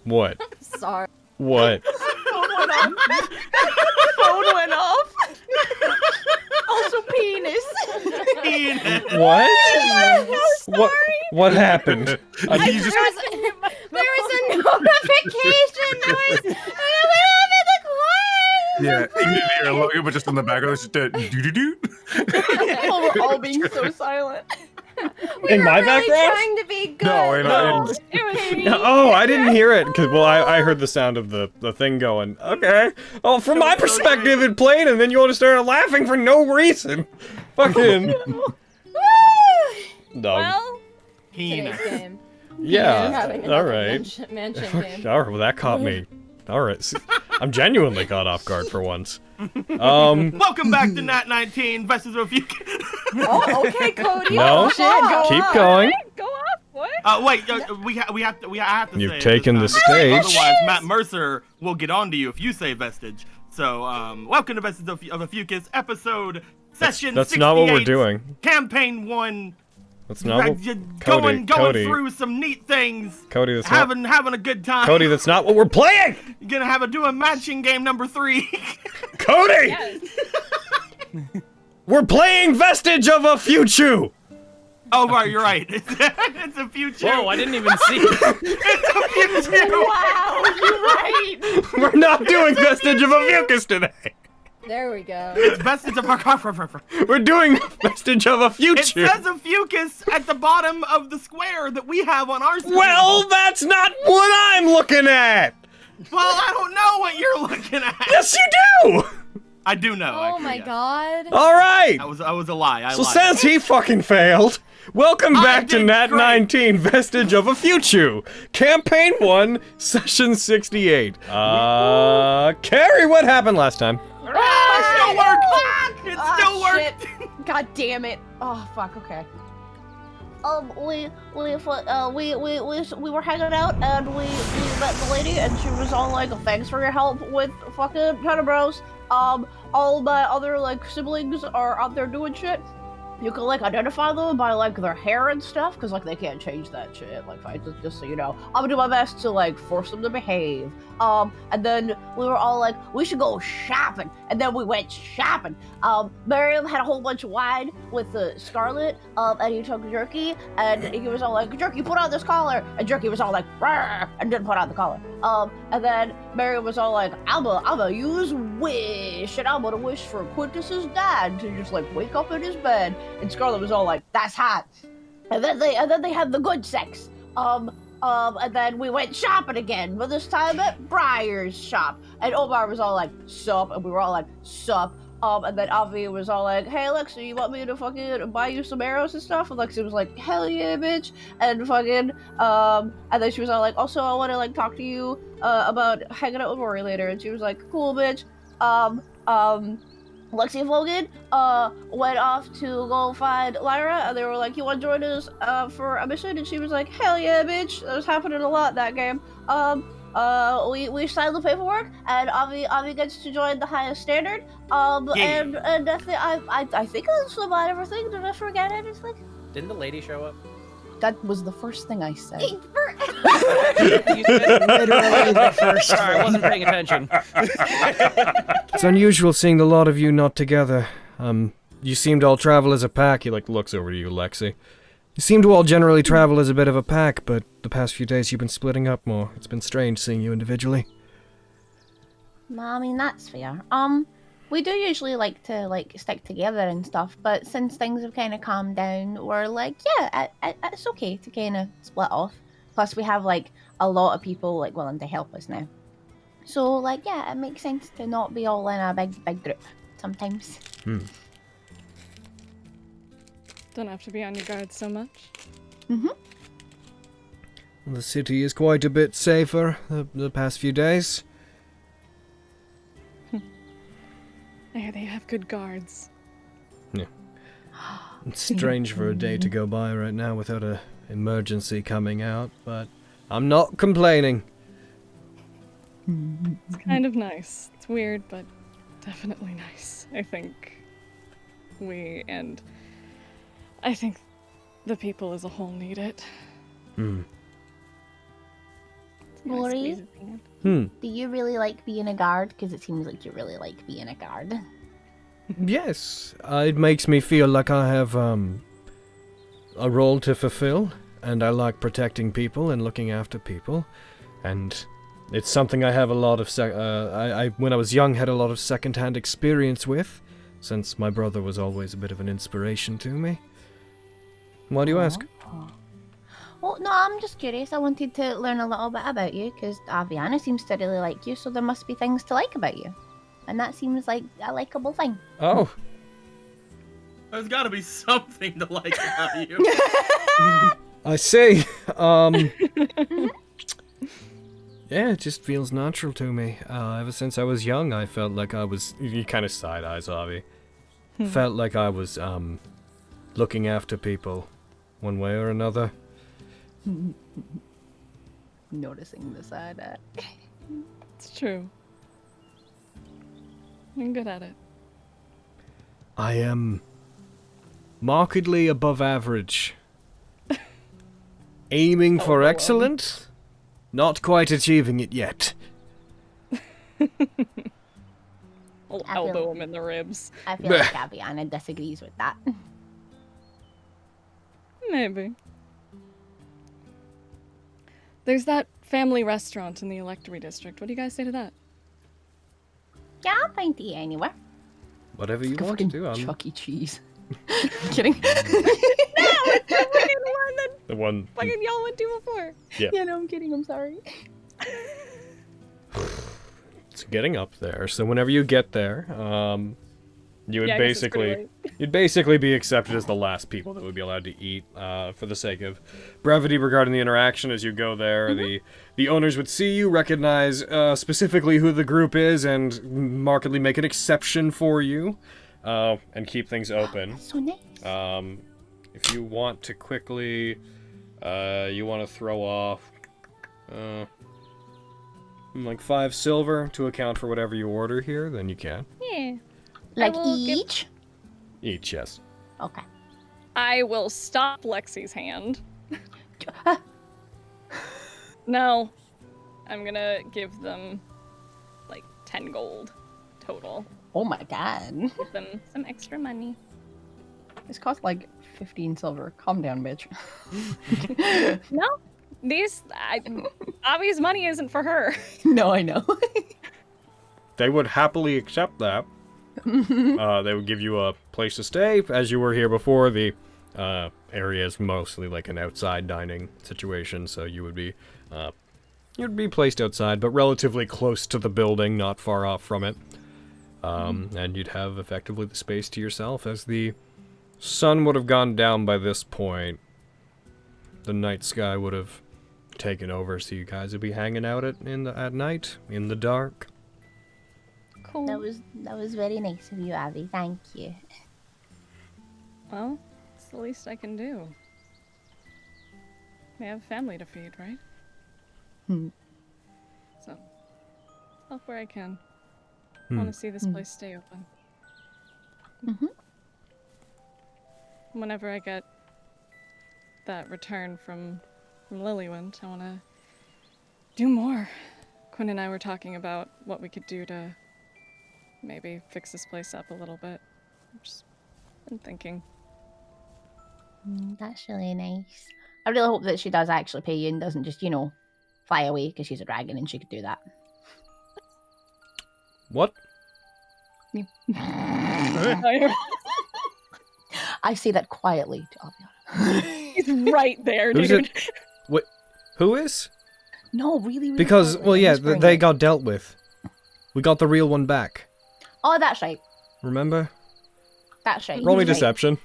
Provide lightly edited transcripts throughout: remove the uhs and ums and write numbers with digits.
What? Sorry. What? Phone went off. Phone went off. Also penis. Penis. What? I'm so sorry. What happened? There was a notification noise. Yeah, you hear a logo, but just in the background, it's just a doo-doo-doo. Well, we're all being so silent. In my really background? trying to be good. No, It was Oh, I didn't hear it because I heard the sound of the thing going. Okay. Oh, from my perspective, it played, and then you all just started laughing for no reason. Fucking. Woo! No. Well, Penis. today's game. We're Yeah. having All another right. mansion game. All right. Well, that caught me. All right. See, I'm genuinely caught off guard for once. Welcome back to Nat19 Vestige of Ophiuchus. Oh, okay, Cody. No. Oh, shit, go Keep on. going. Go off, what? Wait, I have to You've say it taken this the time. stage. Otherwise, Matt Mercer will get on to you if you say Vestige. So, welcome to Vestige of Ophiuchus, episode, session That's not what we're 68, doing. Campaign 1. That's not what. Going Cody. through some neat things. Cody, that's having a good time. Cody, that's not what we're playing. You're gonna do a matching game number 3. Cody. Yes. We're playing Vestige of Ophiuchus. Oh, right, you're right. It's a future. Whoa, I didn't even see. It's a future. Wow, you're right. We're not doing Vestige of Ophiuchus today. There we go. It's Vestige of We're doing Vestige of It Ophiuchus. says Ophiuchus at the bottom of the square that we have on our screen. Well, that's not what I'm looking at. Well, I don't know what you're looking at. Yes, you do. I do know. Oh actually, my yes. god. All right. I was a lie. I So lied. since he fucking failed, welcome I back to did Nat19 Vestige of Ophiuchus, Campaign 1, Session 68. Carrie, what happened last time? It still worked. It still worked. Shit. God damn it. Oh fuck. Okay. We were hanging out and we met the lady and she was all like, thanks for your help with fucking Panda Bros. All my other like siblings are out there doing shit. You can like identify them by like their hair and stuff, cause like they can't change that shit. Like, just so you know, I'm gonna do my best to like force them to behave. And then we were all like, we should go shopping, and then we went shopping. Miriam had a whole bunch of wine with Scarlet, and he took Jerky, and he was all like, Jerky, put on this collar, and Jerky was all like, Rawr, and didn't put on the collar. And then Miriam was all like, I'ma use wish, and I'm gonna wish for Quintus's dad to just like wake up in his bed. And Scarlet was all like, that's hot. And then they had the good sex. And then we went shopping again, but this time at Briar's shop. And Omar was all like, sup, and we were all like, sup. And then Avi was all like, hey Alexi, you want me to fucking buy you some arrows and stuff? And Alexi was like, hell yeah, bitch. And fucking, and then she was all like, also I wanna like talk to you, about hanging out with Rory later. And she was like, cool, bitch. Lexi and Logan went off to go find Lyra, and they were like, you want to join us for a mission? And she was like, hell yeah, bitch. That was happening a lot that game. We signed the paperwork, and Avi gets to join the highest standard. Yeah. And I think that's about everything. Did I forget anything? Didn't the lady show up? That was the first thing I said. You said literally the first. Sorry, I wasn't paying attention. It's unusual seeing the lot of you not together. You seem to all travel as a pack. He like looks over to you, Lexi. You seem to all generally travel as a bit of a pack, but the past few days you've been splitting up more. It's been strange seeing you individually. I mean, that's fair. We do usually like to like stick together and stuff, but since things have kind of calmed down, we're like, yeah, it's okay to kind of split off. Plus, we have like a lot of people like willing to help us now. So, like, yeah, it makes sense to not be all in a big group sometimes. Don't have to be on your guard so much. The city is quite a bit safer the past few days. I hear they have good guards. It's strange for a day to go by right now without a emergency coming out, but I'm not complaining. It's kind of nice. It's weird, but definitely nice. I think I think the people as a whole need it. Rory, Squeeze his hand. do you really like being a guard? Because it seems like you really like being a guard. Yes, it makes me feel like I have a role to fulfill, and I like protecting people and looking after people, and it's something I have a lot of when I was young had a lot of second-hand experience with, since my brother was always a bit of an inspiration to me. Why do you ask? Well, no, I'm just curious. I wanted to learn a little bit about you because Aviana seems to really like you, so there must be things to like about you. And that seems like a likable thing. Oh, There's got to be something to like about you. I see. Yeah, it just feels natural to me. Ever since I was young, I felt like I was... You kind of side eyes, Avi. Felt like I was, looking after people, one way or another. Noticing the side eye. It's true. I'm good at it. I am markedly above average. Aiming for excellent, not quite achieving it yet. I'll I feel- elbow him in the ribs. I feel like Aviana disagrees with that. Maybe. There's that family restaurant in the Electory District. What do you guys say to that? Yeah, I'm fine to eat anywhere. Whatever you want to do, I'm Chuck E. Cheese. Kidding. the one. Fucking y'all went to before. Yeah, no, I'm kidding. I'm sorry. It's getting up there, so whenever you get there, you would Yeah, I guess it's pretty basically you'd basically be accepted as the last people that would be allowed to eat, for the sake of brevity regarding the interaction. As you go there, the owners would see you, recognize specifically who the group is, and markedly make an exception for you, and keep things open. So nice. If you want to quickly, you want to throw off, like 5 silver to account for whatever you order here, then you can. Yeah. Like will give- each? Each, yes. Okay. I will stop Lexi's hand. No. I'm gonna give them like 10 gold total. Oh my god. Give them some extra money. This cost like 15 silver. Calm down, bitch. No, Avi's money isn't for her. No, I know. They would happily accept that. They would give you a place to stay. As you were here before, the area is mostly like an outside dining situation, so you would be you'd be placed outside, but relatively close to the building, not far off from it. And you'd have effectively the space to yourself. As the sun would have gone down by this point, the night sky would have taken over, so you guys would be hanging out at night in the dark. Cool. That was very nice of you, Avi. Thank you. Well, it's the least I can do. We have a family to feed, right? So, help where I can. I want to see this place stay open. Whenever I get that return from Lillywent, I want to do more. Quinn and I were talking about what we could do to maybe fix this place up a little bit. I've just been thinking. That's really nice. I really hope that she does actually pay you and doesn't just, fly away because she's a dragon and she could do that. What? I say that quietly to Aviana. He's right there, Who's dude. it? What? Who is? No, really, really Because, quietly. well, I'm yeah, whispering they it. got dealt with. We got the real one back. Oh, that's right. Remember? That's right. Roll me He's right. deception.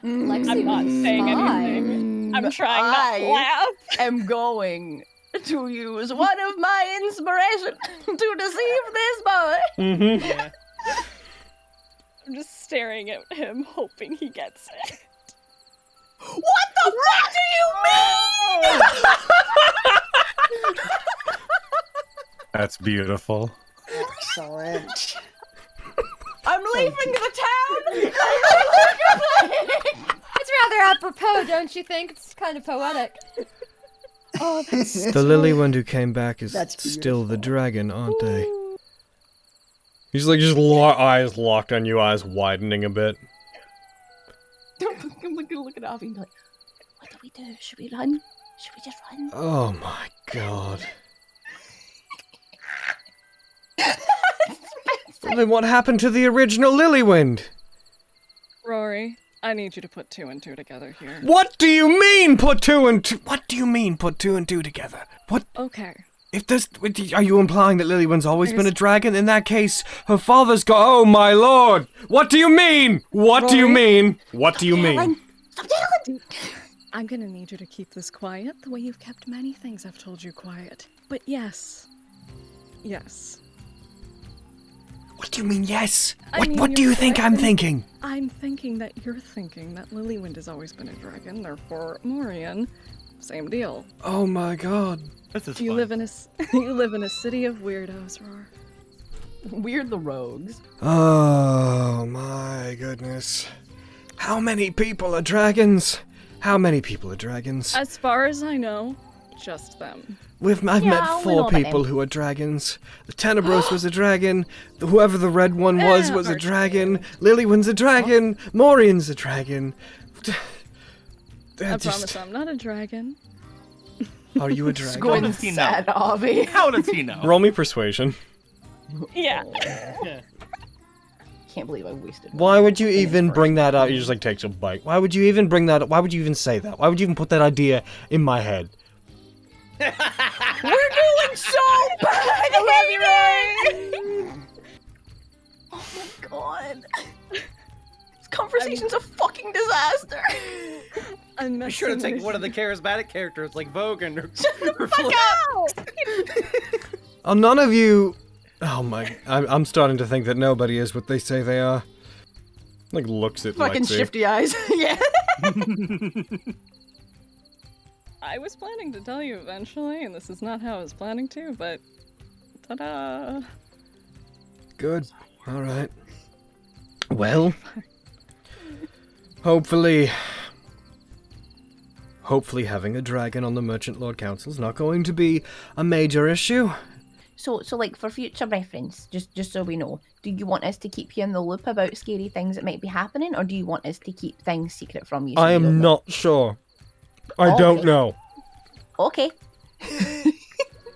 I'm not saying anything. I'm trying not to laugh. am going to use one of my inspiration to deceive this boy. Mm-hmm. I'm just staring at him, hoping he gets it. What the fuck do you mean? That's beautiful. Excellent. I'm leaving the town. It's rather apropos, don't you think? It's kind of poetic. Oh, that's The Lilywand who came back is That's still the beautiful. dragon, aren't they? He's like just eyes locked on you, eyes widening a bit. I'm gonna look at Avi and be like, what do we do? Should we run? Should we just run? Oh my god. Then what happened to the original Lilywand? Rory, I need you to put 2 and 2 together here. What do you mean put 2 and 2? What do you mean put 2 and 2 together? What? Okay. If this, are you implying that Lilywand's always been a dragon? In that case, her father's oh my lord! What do you mean? What do you mean? What do you mean? Stop yelling! I'm gonna need you to keep this quiet the way you've kept many things I've told you quiet. But yes. Yes. What do you mean, yes? I What, mean, what do you're you think I'm correct. thinking? I'm thinking that you're thinking that Lilywand has always been a dragon, therefore Morian, same deal. Oh my god. This is You fun. live in a you live in a city of weirdos, Roar. We're the rogues. Oh my goodness. How many people are dragons? How many people are dragons? As far as I know, just them. I've Yeah, met we know 4 about people them. who are dragons. The Tenebros was a dragon. Whoever the red one was a Archie. dragon. Lilywand's a dragon. Morian's a dragon. I promise I'm not a dragon. Are you a How dragon? does he know? Sad Avi. How does he know? Roll me persuasion. Yeah. Can't believe I wasted. Why would you even bring that up? You just like takes a bite. Why would you even bring that up? Why would you even say that? Why would you even put that idea in my head? We're doing so bad! I love you, Rory! Oh my god. This conversation's a fucking disaster. I'm Be sure to messing take with one of the charismatic characters like Vogan or Oh, none of you. Oh my! I'm starting to think that nobody is what they say they are. Like looks at Fucking Lexi. shifty eyes. Yeah. I was planning to tell you eventually, and this is not how I was planning to, but ta-da! Good. All right. Well, hopefully having a dragon on the Merchant Lord Council is not going to be a major issue. So like for future reference, just so we know, do you want us to keep you in the loop about scary things that might be happening, or do you want us to keep things secret from you? So I you don't am know? not sure. I don't Okay. know. Okay.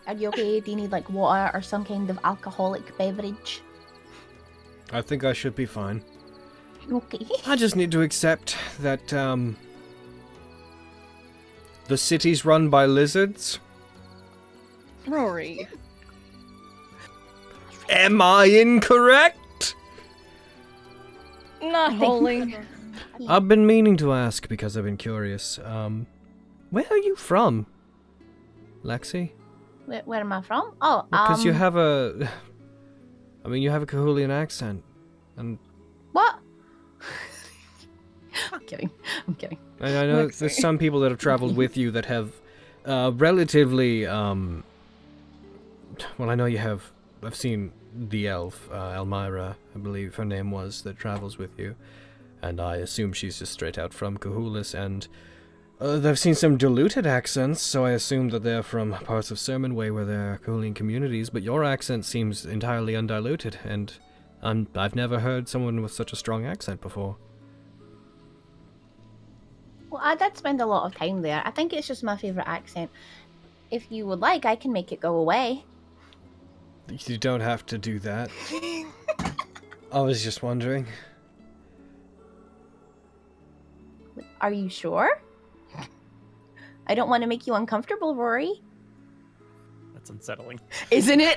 Are you okay? Do you need like water or some kind of alcoholic beverage? I think I should be fine. Okay. I just need to accept that the city's run by lizards. Rory. Am I incorrect? Not wholly. I've been meaning to ask because I've been curious. Where are you from, Lexi? Where am I from? Oh, Because you have a... I mean, you have a Cahulian accent. And what? I'm kidding. I'm kidding. I know Lexi. there's some people that have traveled with you that have relatively... Well, I know you have... I've seen the elf, Elmira, I believe her name was, that travels with you. And I assume she's just straight out from Cahulis, and... I've seen some diluted accents, so I assume that they're from parts of Sermon Way where there are Cahulian communities, but your accent seems entirely undiluted, and I've never heard someone with such a strong accent before. Well, I did spend a lot of time there. I think it's just my favourite accent. If you would like, I can make it go away. You don't have to do that. I was just wondering. Are you sure? I don't want to make you uncomfortable, Rory. That's unsettling. Isn't it?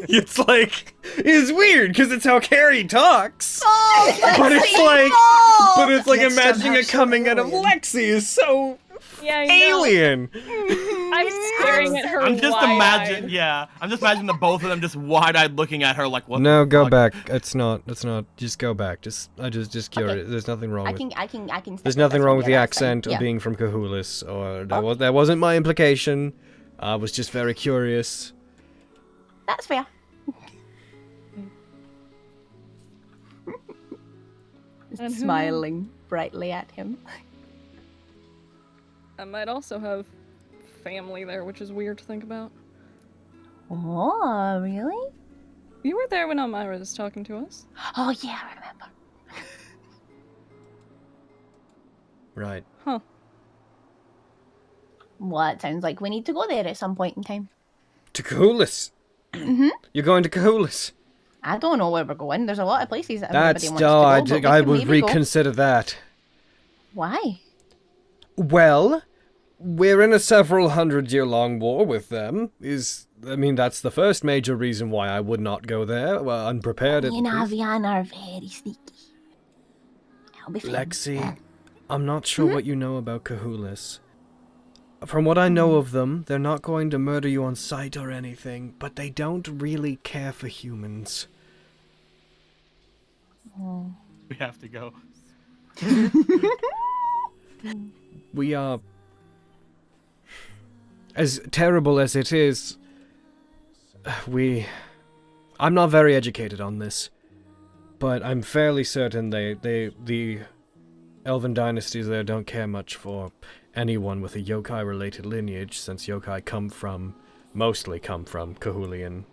It's like, it's weird, because it's how Carrie talks. Oh, But it's like, but it's like Next time, imagining have it coming out of Cahulian. Lexi is so Yeah, I know. alien. I'm staring at her I'm just wide-eyed. I'm just imagining the both of them just wide-eyed looking at her like, what No, the go fuck? back. It's not. Just go back. Just curious. There's nothing wrong I with. can. There's stick nothing this wrong one, with the yeah, that's fine. accent or Yeah. being from Cahulis, or that wasn't my implication. I was just very curious. That's fair. And who Smiling. brightly at him. I might also have family there, which is weird to think about. Oh, really? You were there when Elmira was talking to us. Oh, yeah, I remember. Right. Huh. Well, it sounds like we need to go there at some point in time. To Cahoolis. You're going to Cahoolis. I don't know where we're going. There's a lot of places that everybody That's wants to go, I but we would can maybe go. reconsider that. Why? Well, we're in a several 100-year-long war with them. That's the first major reason why I would not go there. Well, unprepared at Me and least. Aviana are very sneaky. I'll be fine. Lexi, I'm not sure what you know about Cahoolis. From what I know of them, they're not going to murder you on sight or anything, but they don't really care for humans. We have to go. We are... As terrible as it is, I'm not very educated on this, but I'm fairly certain the Elven dynasties there don't care much for anyone with a yokai-related lineage, since yokai mostly come from Cahulian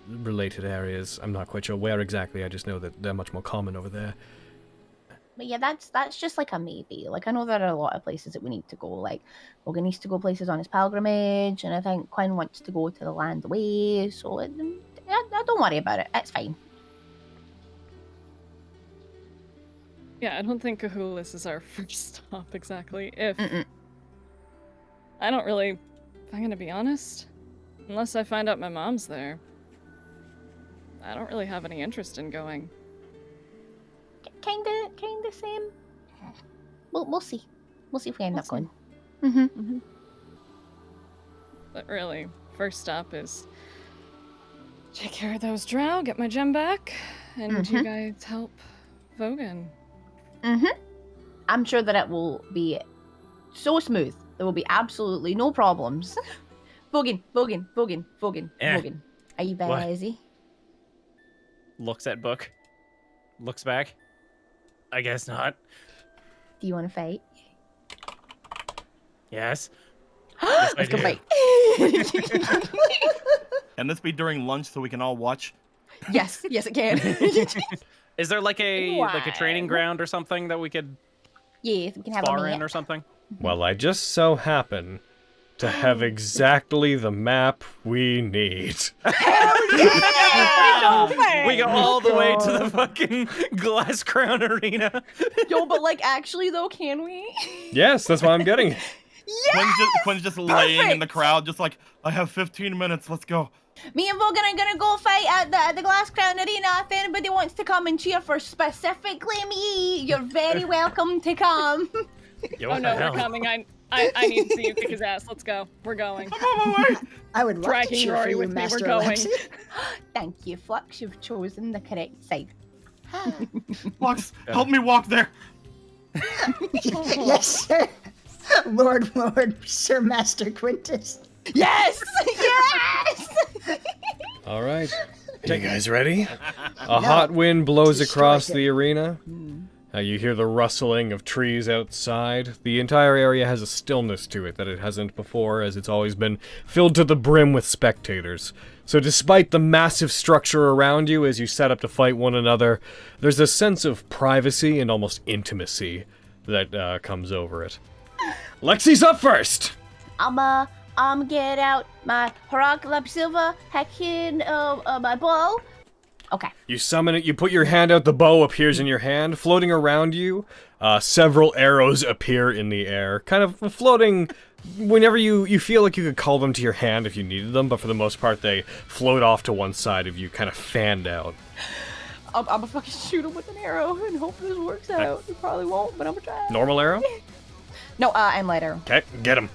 related areas. I'm not quite sure where exactly, I just know that they're much more common over there. But yeah, that's just like a maybe. Like, I know there are a lot of places that we need to go. Like, Logan needs to go places on his pilgrimage, and I think Quinn wants to go to the land away, so don't worry about it. It's fine. Yeah, I don't think Cahoolis is our first stop exactly. If Mm-mm. I don't really, if I'm gonna be honest, unless I find out my mom's there, I don't really have any interest in going. Kinda same. We'll see. We'll see if we end up going. But really, first stop is take care of those drow, get my gem back, and you guys help Vogan. I'm sure that it will be so smooth. There will be absolutely no problems. Vogan. Are you What? busy? Looks at book. Looks back. I guess not. Do you want to fight? Yes. Yes, Let's I go do. fight. Can this be during lunch so we can all watch? Yes, it can. Is there like a training ground or something that we could Yeah, we can have a spar in meet. or something? Well, I just so happen to have exactly the map we need. We go all the way to the fucking Glass Crown Arena. Yo, but like, actually though, can we? Yes, that's why I'm getting it. Quinn's just laying in the crowd, just like, I have 15 minutes, let's go. Me and Vogan are gonna go fight at the Glass Crown Arena. If anybody wants to come and cheer for specifically me, you're very welcome to come. Yo, Oh what no, the hell? we're coming. I need to see you kick his ass. Let's go. We're going. I would love to Dragging cheer Rory for you, with me, we're Master going. Alexi. Thank you, Flux. You've chosen the correct side. Lux, help me walk there. Yes, sir. Lord, Sir Master Quintus. Yes! Yes! All right. You guys ready? A hot wind blows across the arena. You hear the rustling of trees outside. The entire area has a stillness to it that it hasn't before, as it's always been filled to the brim with spectators. So despite the massive structure around you as you set up to fight one another, there's a sense of privacy and almost intimacy that comes over it. Lexi's up first! I'm get out my Harakalab Silva, Hackin, my bow. Okay. You summon it, you put your hand out, the bow appears in your hand. Floating around you, several arrows appear in the air. Kind of floating whenever you feel like you could call them to your hand if you needed them, but for the most part they float off to one side of you, kind of fanned out. I'm gonna fucking shoot him with an arrow and hope this works out. It probably won't, but I'm gonna try. Normal arrow? No, I'm light arrow. Okay, get him.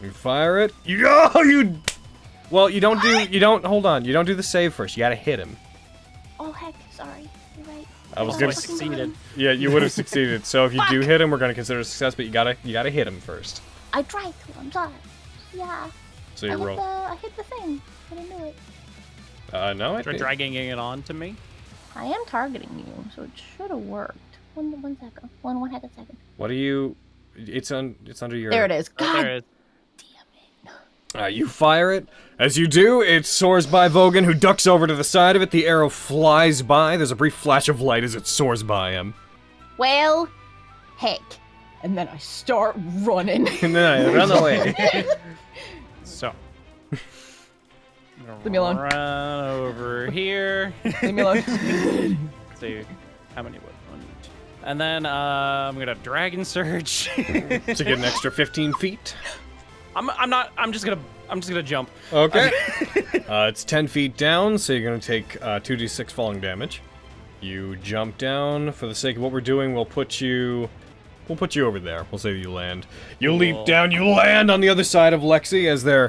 You fire it. Well, you don't do the save first. You gotta hit him. Oh heck, sorry. You're right. I was Oh, gonna I succeeded. Yeah, you would have succeeded. So if you do hit him, we're gonna consider it a success, but you gotta hit him first. I tried to. I'm sorry. Yeah. So you roll. I hit the thing. I didn't do it. No, I Try think. dragging it on to me. I am targeting you, so it should have worked. One second. One second. What are you? It's under your. There it is. Oh, God there it is. You fire it. As you do, it soars by Vogan, who ducks over to the side of it. The arrow flies by. There's a brief flash of light as it soars by him. Well, heck. And then I start running. And then I run away. So. Leave me alone. Run over here. Leave me alone. Let's see how many would. And then I'm gonna dragon surge. To get an extra 15 feet. I'm just gonna jump. Okay. It's 10 feet down, so you're gonna take 2d6 falling damage. You jump down. For the sake of what we're doing, we'll put you over there. We'll say that you land. You leap down. You land on the other side of Lexi as they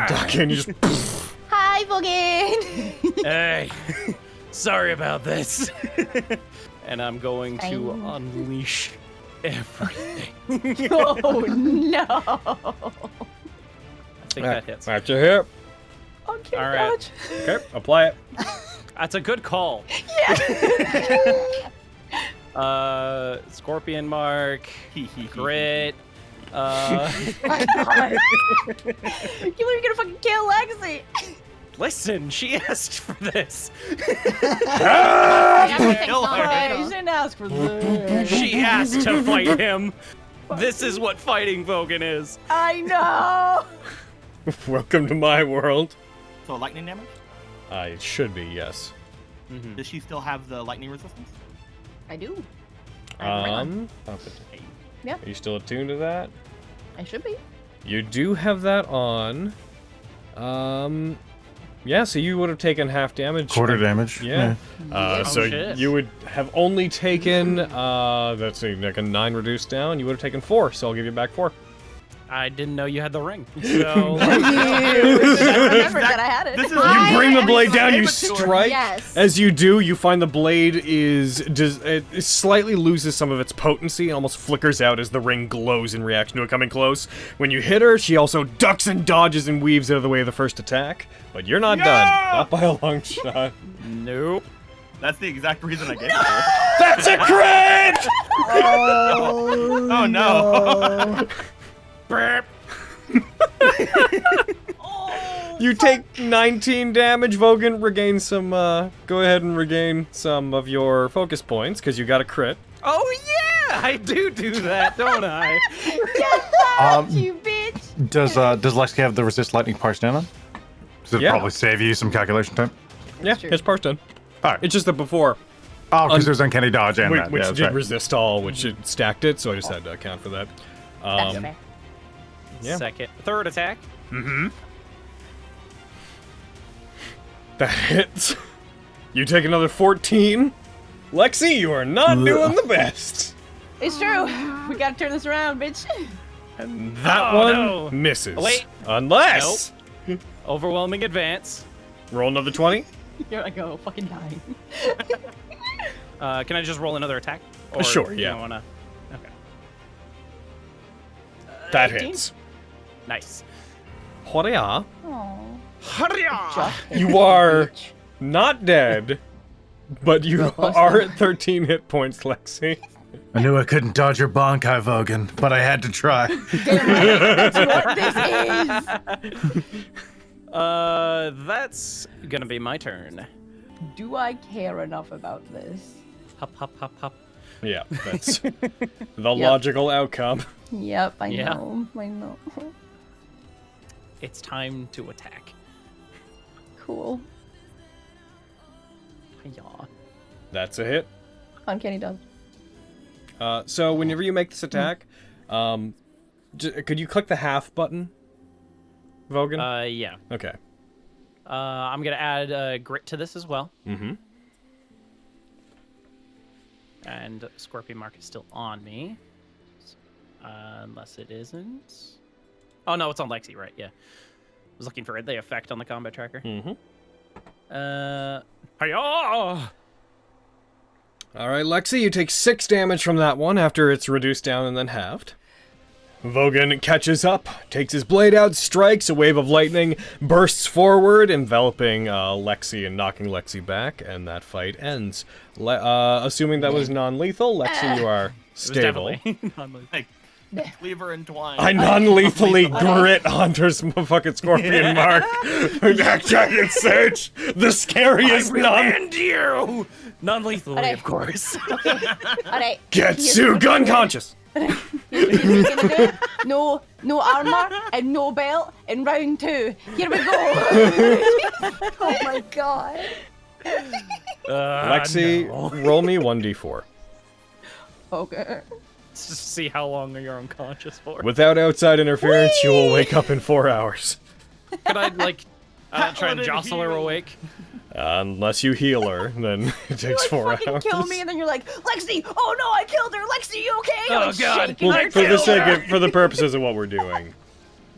duck in. You just. Hi, Vogan. Hey, sorry about this. And I'm going to unleash everything. Oh no! I think that hits. That's your hip. Okay, All right. dodge. Okay, apply it. That's a good call. Yeah. Scorpion mark, crit. You believe you're gonna fucking kill Lexi? Listen, she asked for this. Alright, you didn't ask for this. She asked to fight him. This is what fighting Vogan is. I know. Welcome to my world. So lightning damage? It should be, yes. Does she still have the lightning resistance? I do. Are Yeah. you still attuned to that? I should be. You do have that on. Yeah, so you would have taken half damage. Quarter damage. Yeah. So shit. you would have only taken, that's like a 9 reduced down. You would have taken 4, so I'll give you back 4. I didn't know you had the ring. So I remembered that I had it. This is You bring the blade down, you Gave it to her. strike. Yes. As you do, you find the blade it slightly loses some of its potency and almost flickers out as the ring glows in reaction to it coming close. When you hit her, she also ducks and dodges and weaves out of the way of the first attack. But you're not done. Not by a long shot. nope. That's the exact reason I gave it to her. That's a crit! Oh no. Burp. You take 19 damage. Vogan, regain some, go ahead and regain some of your focus points, because you got a crit. Oh yeah, I do that, don't I? You bitch. Does Lexi have the resist lightning parse down on? Does it Yeah. probably save you some calculation time? Yeah, true. his part's done. Alright. It's just that before, Oh, because there's uncanny dodge and which that. Yeah, that's did right. resist all, which it stacked it, so I just had to account for that. That's fair. Yeah. Third attack. That hits. You take another 14. Lexi, you are not doing the best. It's true. We gotta turn this around, bitch. And that Oh, one no. misses. Wait. Unless... Overwhelming advance. Roll another 20. You're like, oh, fucking dying. Can I just roll another attack? Or Sure, you yeah. don't wanna... Okay. That 18? hits. Nice. Horia. Hurrah! You are not dead, but you are at 13 hit points, Lexi. I knew I couldn't dodge your Bankai, Vogan, but I had to try. That's what this is. That's gonna be my turn. Do I care enough about this? Hop, hop, hop, hop. Yeah, that's the logical outcome. Yep, I Yeah. know. I know. It's time to attack. Cool. Yeah. That's a hit. Uncanny dodge. So whenever you make this attack, could you click the half button, Vogan? Yeah. Okay. I'm gonna add grit to this as well. Mm-hmm. And Scorpion Mark is still on me. Unless it isn't. Oh no, it's on Lexi, right? Yeah. I was looking for the effect on the combat tracker. Mm-hmm. Hi-ya! All right, Lexi, you take 6 damage from that one after it's reduced down and then halved. Vogan catches up, takes his blade out, strikes, a wave of lightning bursts forward, enveloping Lexi and knocking Lexi back, and that fight ends. Assuming that was non-lethal, Lexi, you are stable. It was definitely non-lethal. Like, cleaver and twine. I non-lethally grit Hunter's fucking scorpion mark. Giant Surge, the scariest you! Non-lethally, Okay. of course. Alright. Getsu gun conscious. Here's what you're gonna do. No armor and no belt in round 2. Here we go. Oh my god. Lexi, No. roll me 1d4. Okay. Let's just see how long you're unconscious for. Without outside interference, you will wake up in 4 hours. Could I, like, try and Paladin jostle her heal. awake? Unless you heal her, then it takes 4 hours. Fucking kill me, and then you're like, Lexi! Oh no, I killed her! Lexi, you okay? Oh, Like, God. shaking Well, her for the tail. sake of, for the purposes of what we're doing,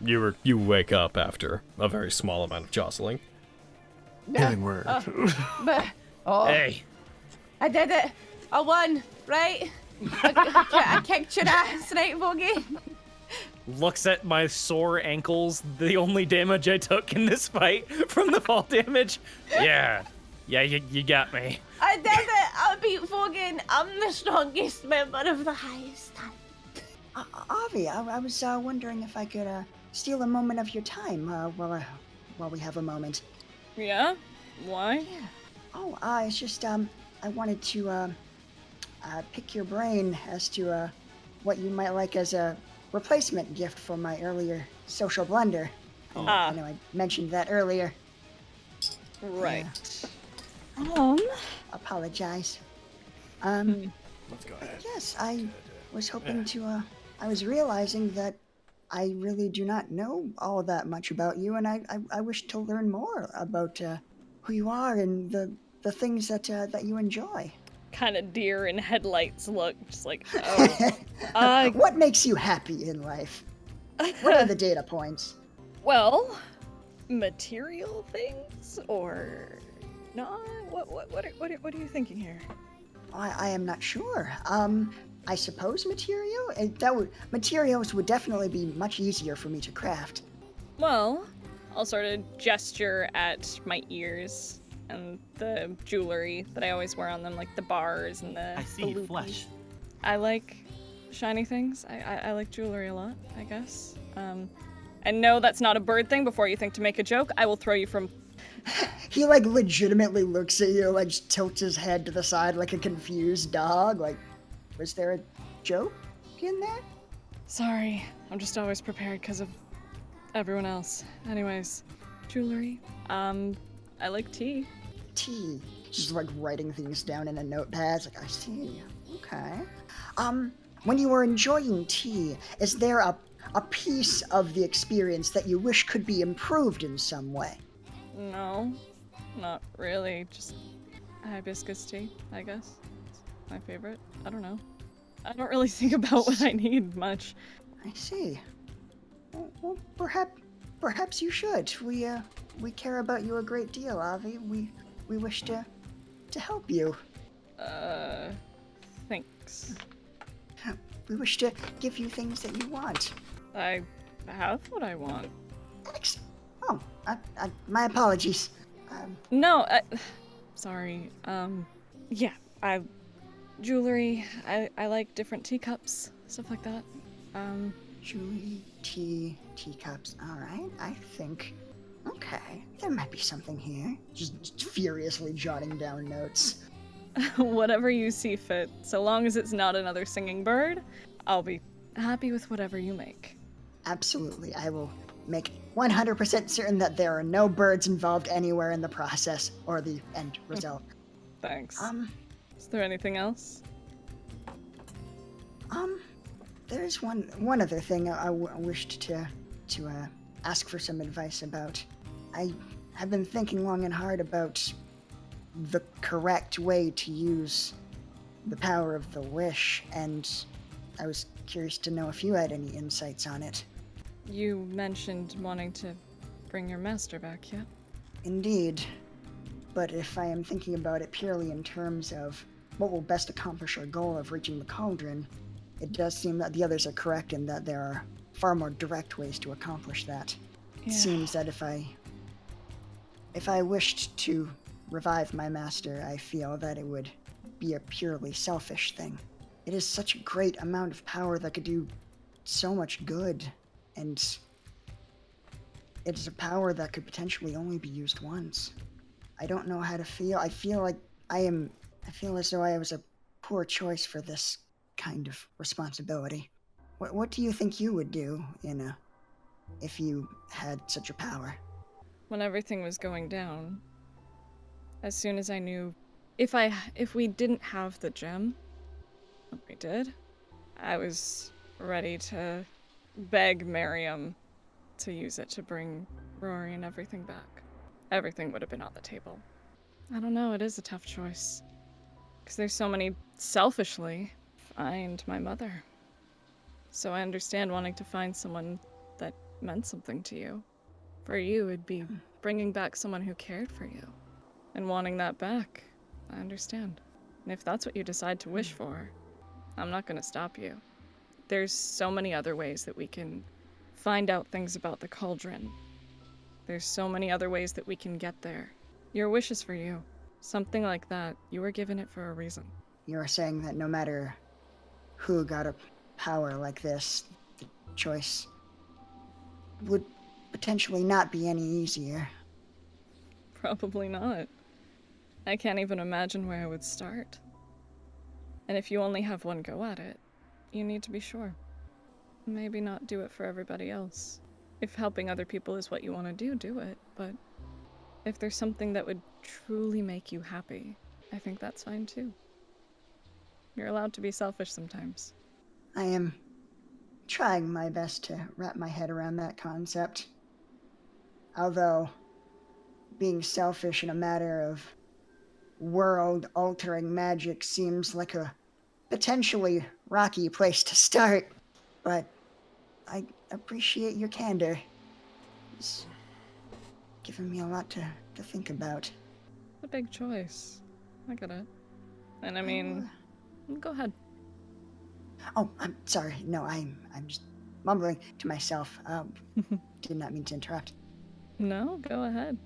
you wake up after a very small amount of jostling. Healing word. But, oh, Hey. I did it. I won, right? I kicked your ass, right, Bogey? Looks at my sore ankles, the only damage I took in this fight from the fall damage. Yeah, you got me. I did it. I beat Fogan. I'm the strongest member of the Hights. Avi, I was wondering if I could steal a moment of your time while we have a moment. Yeah? Why? Yeah. Oh, it's just I wanted to pick your brain as to what you might like as a replacement gift for my earlier social blunder. I know I mentioned that earlier. Right. Apologize. Let's go ahead. Yes, I was hoping to, I was realizing that I really do not know all that much about you, and I wish to learn more about who you are and the things that you enjoy. Kind of deer in headlights look, just like, oh. What makes you happy in life? What are the data points? Well, material things or not? What are you thinking here? I am not sure. I suppose material? Materials would definitely be much easier for me to craft. Well, I'll sort of gesture at my ears and the jewelry that I always wear on them, like the bars and the I see the flesh. I like shiny things. I like jewelry a lot, I guess. And no, that's not a bird thing. Before you think to make a joke, I will throw you from... He like legitimately looks at you, like just tilts his head to the side like a confused dog. Like, was there a joke in there? Sorry, I'm just always prepared because of everyone else. Anyways, jewelry. I like tea. Tea. Just like writing things down in a notepad. Like, I see. Okay. When you were enjoying tea, is there a piece of the experience that you wish could be improved in some way? No, not really. Just hibiscus tea, I guess. It's my favorite. I don't know. I don't really think about what I need much. I see. Well, perhaps you should. We care about you a great deal, Avi. We wish to help you. Thanks. We wish to give you things that you want. I have what I want. Excellent. Oh, my apologies. No, sorry. Yeah, jewelry. I like different teacups, stuff like that. Jewelry, teacups. All right, I think. Okay, there might be something here. Just furiously jotting down notes. Whatever you see fit. So long as it's not another singing bird, I'll be happy with whatever you make. Absolutely, I will make 100% certain that there are no birds involved anywhere in the process or the end result. Thanks. Is there anything else? There's one other thing I wished to ask for some advice about. I have been thinking long and hard about the correct way to use the power of the wish, and I was curious to know if you had any insights on it. You mentioned wanting to bring your master back, yeah? Indeed. But if I am thinking about it purely in terms of what will best accomplish our goal of reaching the cauldron, it does seem that the others are correct in that there are far more direct ways to accomplish that. It seems that if I wished to revive my master, I feel that it would be a purely selfish thing. It is such a great amount of power that could do so much good, and it is a power that could potentially only be used once. I don't know how to feel. I feel as though I was a poor choice for this kind of responsibility. What do you think you would do if you had such a power? When everything was going down, as soon as I knew if we didn't have the gem, what we did, I was ready to beg Miriam to use it to bring Rory and everything back. Everything would have been on the table. I don't know, it is a tough choice. Because there's so many, selfishly, find my mother. So I understand wanting to find someone that meant something to you. For you, it'd be bringing back someone who cared for you. And wanting that back, I understand. And if that's what you decide to wish for, I'm not gonna stop you. There's so many other ways that we can find out things about the cauldron. There's so many other ways that we can get there. Your wish is for you. Something like that, you were given it for a reason. You're saying that no matter who got a power like this, the choice would potentially not be any easier. Probably not. I can't even imagine where I would start. And if you only have one go at it, you need to be sure. Maybe not do it for everybody else. If helping other people is what you want to do it. But if there's something that would truly make you happy, I think that's fine too. You're allowed to be selfish sometimes. I am trying my best to wrap my head around that concept. Although, being selfish in a matter of world-altering magic seems like a potentially rocky place to start. But I appreciate your candor. It's given me a lot to think about. It's a big choice. I get it. And I mean, go ahead. Oh, I'm sorry. No, I'm just mumbling to myself. Did not mean to interrupt. No, go ahead.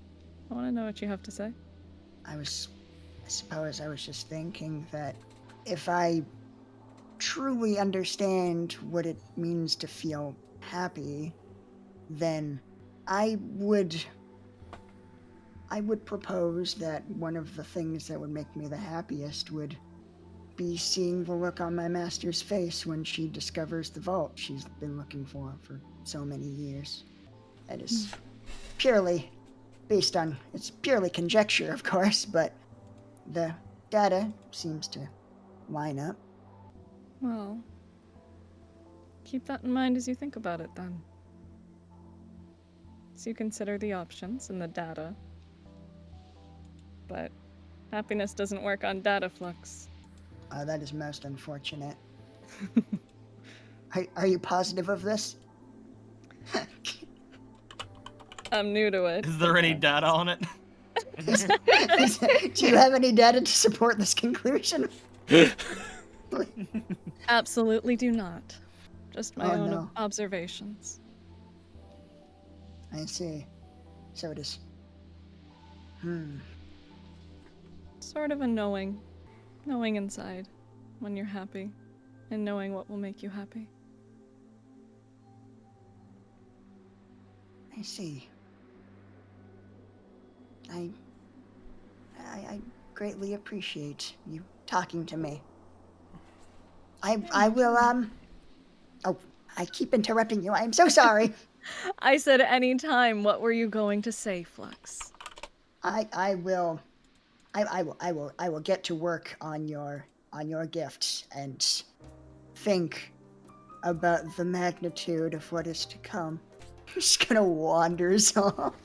I want to know what you have to say. I suppose I was just thinking that if I truly understand what it means to feel happy, then I would propose that one of the things that would make me the happiest would be seeing the look on my master's face when she discovers the vault she's been looking for so many years. That is purely based on, it's purely conjecture, of course, but the data seems to line up. Well, keep that in mind as you think about it, then. So you consider the options and the data. But happiness doesn't work on data flux. That is most unfortunate. Are you positive of this? I'm new to it. Is there any data on it? Do you have any data to support this conclusion? Absolutely do not. Just my own no. observations. I see. So it is. Sort of a knowing inside when you're happy, and knowing what will make you happy. I see. I greatly appreciate you talking to me. I will, oh, I keep interrupting you. I'm so sorry. I said any time. What were you going to say, Flux? I will get to work on your gifts and think about the magnitude of what is to come. Just gonna wanders off.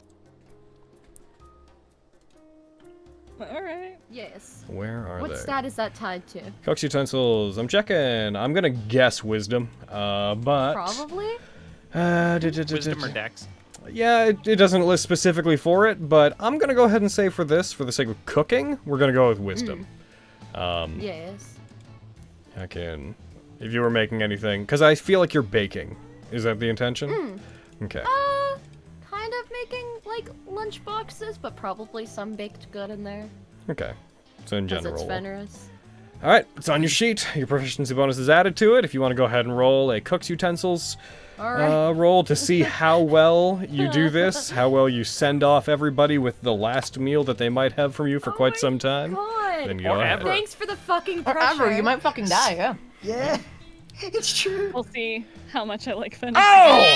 Alright. Yes. Where are What they? stat is that tied to? Cook's utensils. I'm checking. I'm gonna guess wisdom. But Probably? Wisdom or dex? yeah, it doesn't list specifically for it, but I'm gonna go ahead and say for this, for the sake of cooking, we're gonna go with wisdom. Yes. I can If you were making anything. Because I feel like you're baking. Is that the intention? Okay. Kind of making, like, lunch boxes, but probably some baked good in there. Okay. So in Because general. it's Fenris. Alright, it's on your sheet. Your proficiency bonus is added to it. If you want to go ahead and roll a cook's utensils roll to see how well you do this, how well you send off everybody with the last meal that they might have from you for quite some time. God. Then go ahead. Thanks for the fucking pressure. Forever, you might fucking die, yeah. Yeah, it's true. We'll see how much I like Fenris. Oh!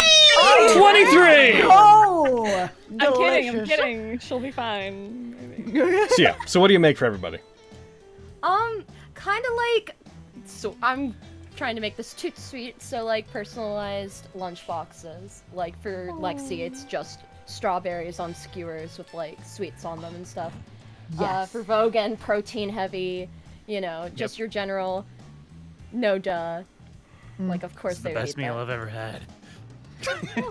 23! Oh! I'm kidding, I'm delicious. kidding. She'll be fine. Maybe. So yeah, so what do you make for everybody? Kind of like, so I'm trying to make this toot sweet, so like personalized lunch boxes. Like for Lexi, it's just strawberries on skewers with like sweets on them and stuff. Yes. For Vogan, protein heavy, you know, just your general, no duh. Like of course It's the they best would eat meal that. I've ever had.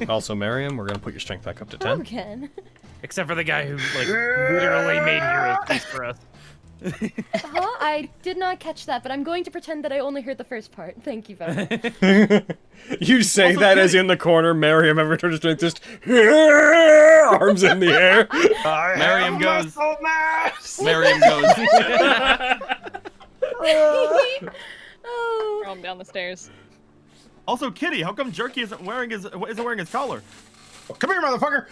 Also, Miriam, we're gonna put your strength back up to 10. Vogan. Except for the guy who, like, literally made heroes feast for us. Huh? I did not catch that, but I'm going to pretend that I only heard the first part. Thank you, Vogan. You say that as in the corner, Miriam ever turns to just arms in the air. Miriam goes. Miriam goes. Oh. Throw him down the stairs. Also, Kitty, how come Jerky isn't wearing his collar? Come here, motherfucker!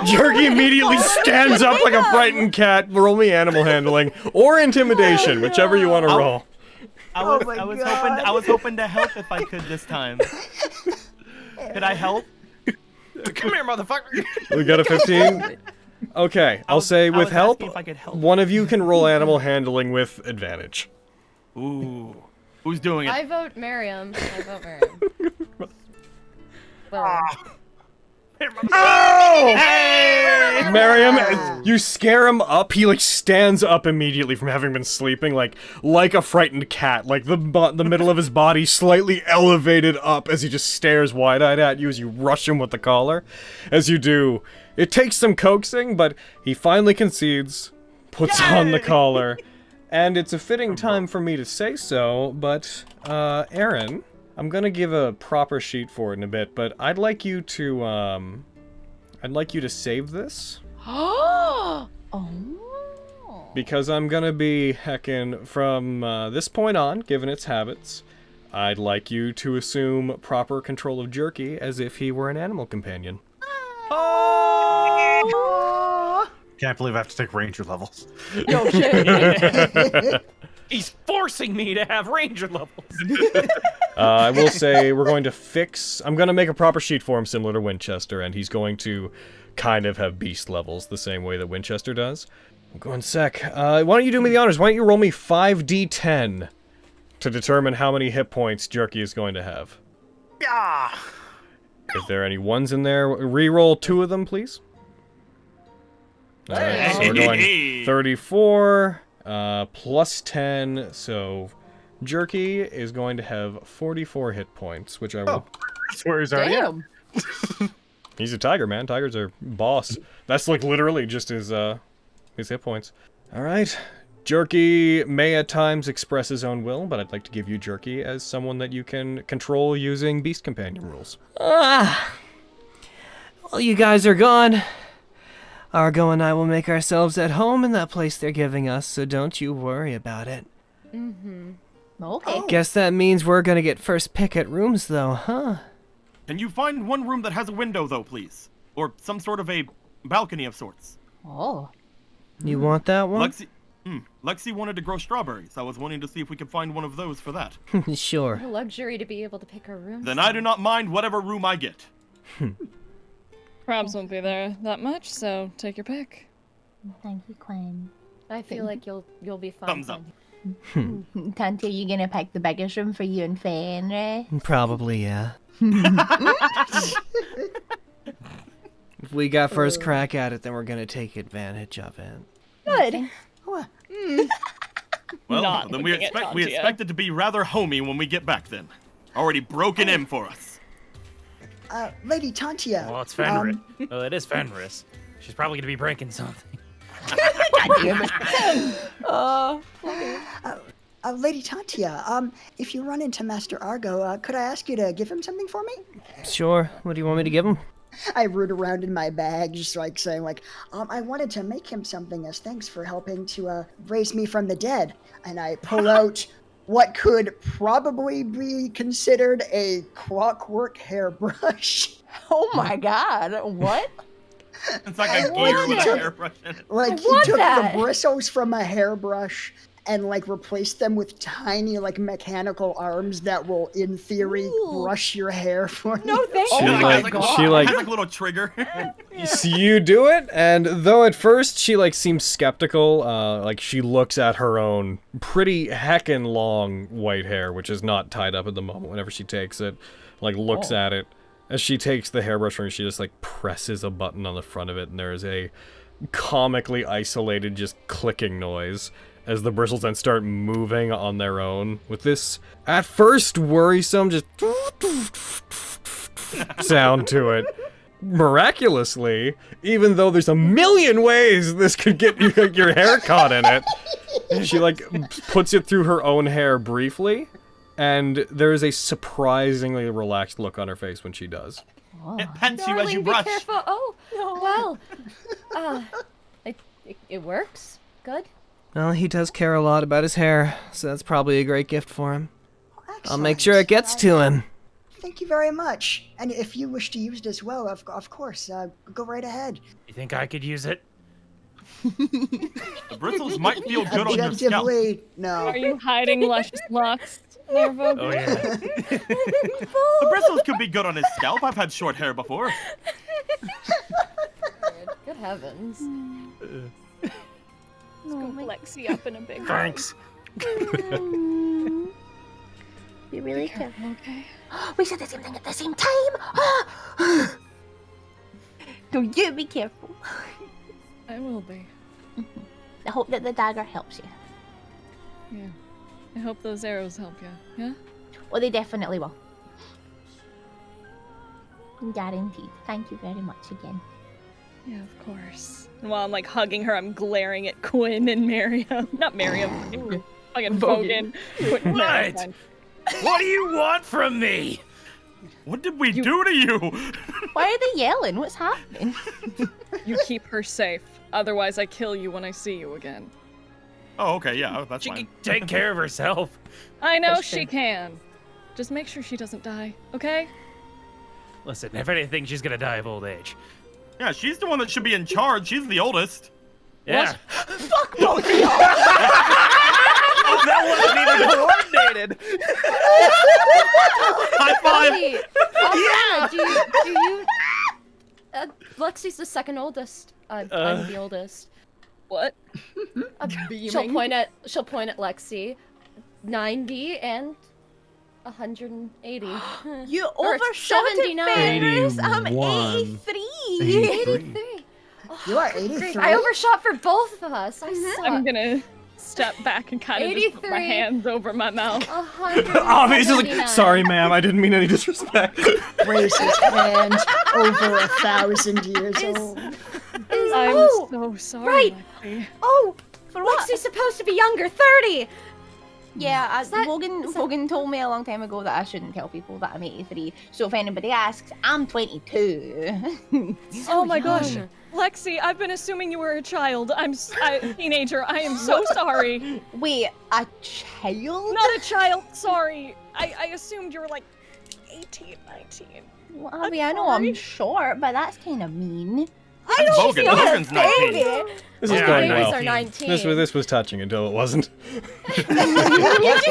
Jerky immediately stands up like a frightened cat. Roll me animal handling or intimidation, whichever you want to roll. I was hoping to help if I could this time. Could I help? Come here, motherfucker! We got a 15. Okay, I'll say with help, If I could help. one of you can roll animal handling with advantage. Ooh. Who's doing it? I vote Miriam. Well, Oh! Miriam, you scare him up. He like stands up immediately from having been sleeping, like a frightened cat. Like the middle of his body slightly elevated up as he just stares wide-eyed at you as you rush him with the collar. As you do, it takes some coaxing, but he finally concedes, puts on the collar, and it's a fitting time for me to say so. But Aaron, I'm gonna give a proper sheet for it in a bit, but I'd like you to save this. Oh. Because I'm gonna be heckin' from this point on, given its habits, I'd like you to assume proper control of Jerky as if he were an animal companion. Can't believe I have to take ranger levels. Yo, shit. He's forcing me to have ranger levels. I will say we're going to fix... I'm going to make a proper sheet for him similar to Winchester, and he's going to kind of have beast levels the same way that Winchester does. I'm going sec. Why don't you do me the honors? Why don't you roll me 5d10 to determine how many hit points Jerky is going to have? Yeah. Is there any ones in there? Reroll 2 of them, please. Alright, so we're going 34 plus 10, so Jerky is going to have 44 hit points, which I will... That's where he's already at. Damn. He's a tiger, man. Tigers are boss. That's like literally just his hit points. Alright. Jerky may at times express his own will, but I'd like to give you Jerky as someone that you can control using Beast Companion rules. Well, you guys are gone. Argo and I will make ourselves at home in that place they're giving us, so don't you worry about it. Okay. Guess that means we're gonna get first pick at rooms, though, huh? Can you find one room that has a window, though, please? Or some sort of a balcony of sorts. Oh. You want that one? Lexi wanted to grow strawberries. I was wanting to see if we could find one of those for that. Sure. a luxury to be able to pick our rooms. Then I do not mind whatever room I get. Crabs won't be there that much, so take your pick. Thank you, Queen. I feel like you'll be fine. Thumbs up. Tante, you gonna pack the biggest room for you and Fenris? Probably, yeah. If we got first crack at it, then we're gonna take advantage of it. Good. Well, Not then we looking at expect it to be rather homey when we get back then. Already broken in for us. Lady Tantia. Well, it's Fenris. Well, it is Fenris. She's probably gonna be breaking something. God damn it. Lady Tantia, if you run into Master Argo, could I ask you to give him something for me? Sure. What do you want me to give him? I root around in my bag, just like saying, like, I wanted to make him something as thanks for helping to raise me from the dead. And I pull out what could probably be considered a clockwork hairbrush. Oh my god, what? It's like a gear with a hairbrush in it. Like, he took the bristles from a hairbrush and, like, replaced them with tiny, like, mechanical arms that will, in theory, brush your hair for you. No, thank She you. like, she like, It has like a little trigger. so you do it, and though at first she like seems skeptical, like she looks at her own pretty heckin' long white hair, which is not tied up at the moment. Whenever she takes it, like looks at it, as she takes the hairbrush from her, she just like presses a button on the front of it, and there is a comically isolated, just clicking noise as the bristles then start moving on their own with this at first worrisome just sound to it. Miraculously, even though there's a million ways this could get your hair caught in it, she like puts it through her own hair briefly, and there is a surprisingly relaxed look on her face when she does. It pets you as you Darling, brush. be careful. Oh, well. It works. Good. Well, he does care a lot about his hair, so that's probably a great gift for him. I'll make Excellent. sure it gets to him. Thank you very much. And if you wish to use it as well, of course, go right ahead. You think I could use it? The bristles might feel good on your scalp. Objectively, no. Are you hiding luscious locks, Nervo? Oh yeah. The bristles could be good on his scalp. I've had short hair before. Good heavens. Scoop Lexi up in a big Thanks. Be really careful. Okay. We said the same thing at the same time. So you be careful. I will be. I hope that the dagger helps you. Yeah. I hope those arrows help you. Yeah? Well, they definitely will. Guaranteed. Thank you very much again. Yeah, of course. And while I'm like hugging her, I'm glaring at Quinn and Miriam. Not Miriam. Fucking Vogan. Quinn, Right. fine. What do you want from me? What did we do to you? Why are they yelling? What's happening? You keep her safe. Otherwise, I kill you when I see you again. Oh, okay, yeah, that's She fine. can take care of herself. I know That's she true. can. Just make sure she doesn't die, okay? Listen, if anything, she's gonna die of old age. Yeah, she's the one that should be in charge. She's the oldest. Yeah. Fuck both of y'all! That wasn't even coordinated. High five! Aviana, do you Lexi's the second oldest. I'm the oldest. What? She'll point at Lexi. 90 and 180. You Or overshot it, 79. Fenris. I'm 81. 83. 83. You are 83. I overshot for both of us. I suck. I'm gonna step back and kind of just put my 83. hands over my mouth. Obviously, sorry ma'am, I didn't mean any disrespect. Raise his hand over 1,000 years old. I'm so sorry, right. Lexi. Oh, for what? Lexi's supposed to be younger, 30. Yeah, that- Vogan told me a long time ago that I shouldn't tell people that I'm 83. So if anybody asks, I'm 22. Oh my gosh. Lexi, I've been assuming you were a child. I'm a teenager. I am so sorry. Wait, a child? Not a child, sorry. I assumed you were like 18, 19. Well, I mean, I know I'm short, but that's kind of mean. I know Vogan. Vogan's 19. This is Yeah, going Babies well. are 19. This was touching until it wasn't.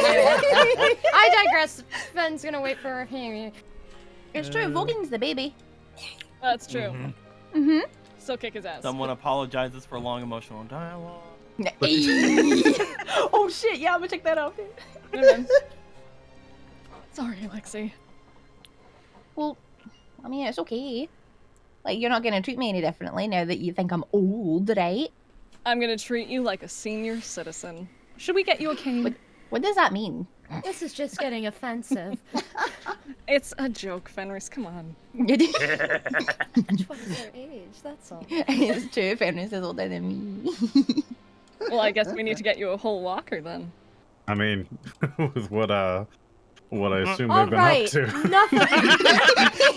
I digress. Ben's gonna wait for her period. It's true, Vogan's the baby. That's true. Mm-hmm. Still kick his ass. Someone apologizes for long emotional dialogue. Oh shit, yeah, I'm gonna check that out. Sorry, Lexi. Well, I mean, it's okay. Like, you're not gonna treat me any differently now that you think I'm old, right? I'm gonna treat you like a senior citizen. Should we get you a cane? What does that mean? This is just getting offensive. It's a joke, Fenris. Come on. Twice their age, that's all. It's true, Fenris is older than me. Well, I guess we need to get you a whole walker then. I mean, with what I assume All they've been right, up to. enough of you.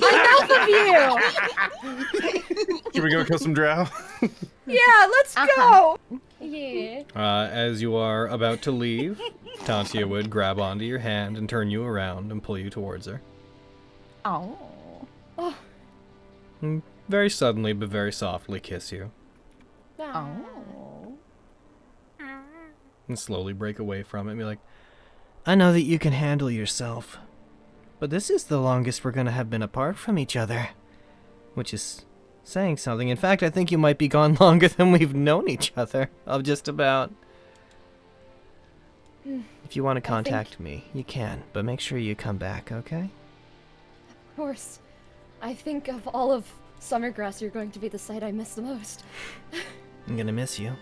Enough of you. Should we go kill some drow? Yeah, let's go. Yeah. As you are about to leave, Tantia would grab onto your hand and turn you around and pull you towards her. Oh. And very suddenly, but very softly, kiss you. Oh. And slowly break away from it and be like, I know that you can handle yourself, but this is the longest we're gonna have been apart from each other. Which is saying something. In fact, I think you might be gone longer than we've known each other. Of just about. If you want to contact me, you can, but make sure you come back, okay? Of course. I think of all of Summergrass, you're going to be the site I miss the most. I'm gonna miss you.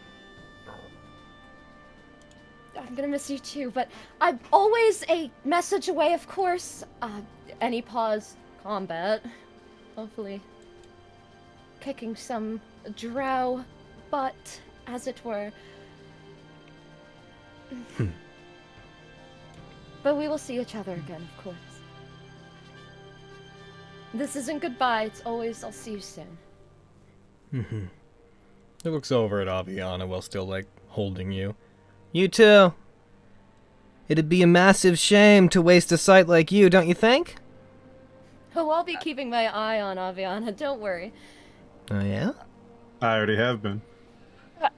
I'm gonna miss you too, but I'm always a message away, of course. Any pause combat. Hopefully. Kicking some drow butt, as it were. But we will see each other again, of course. This isn't goodbye, it's always I'll see you soon. it looks over at Aviana while still, like, holding you. You too. It'd be a massive shame to waste a sight like you, don't you think? Oh, I'll be keeping my eye on Aviana, don't worry. Oh, yeah? I already have been.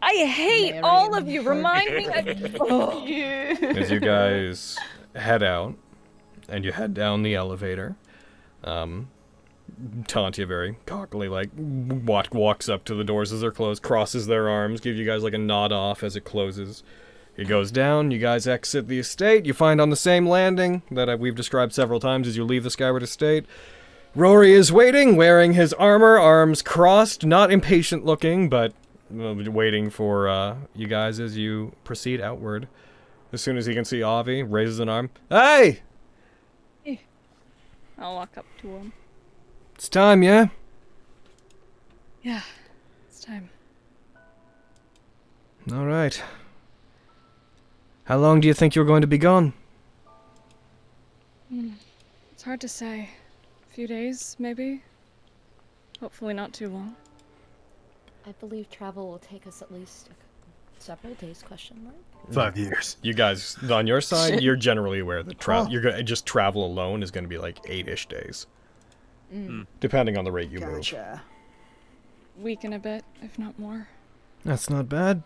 I hate all of you. Remind me of you. As you guys head out, and you head down the elevator, Tantia very cockily, like, walks up to the doors as they're closed, crosses their arms, gives you guys, like, a nod off as it closes. It goes down, you guys exit the estate, you find on the same landing that we've described several times as you leave the Skyward Estate, Rory is waiting, wearing his armor, arms crossed, not impatient looking, but waiting for you guys as you proceed outward. As soon as he can see Avi, raises an arm. Hey! I'll walk up to him. It's time, yeah? Yeah, it's time. All right. How long do you think you're going to be gone? It's hard to say. A few days, maybe? Hopefully not too long. I believe travel will take us at least several days, question mark? 5 years. You guys, on your side, you're generally aware that you're gonna just travel alone is going to be like 8-ish days. Depending on the rate you move. Gotcha. Week and a bit, if not more. That's not bad.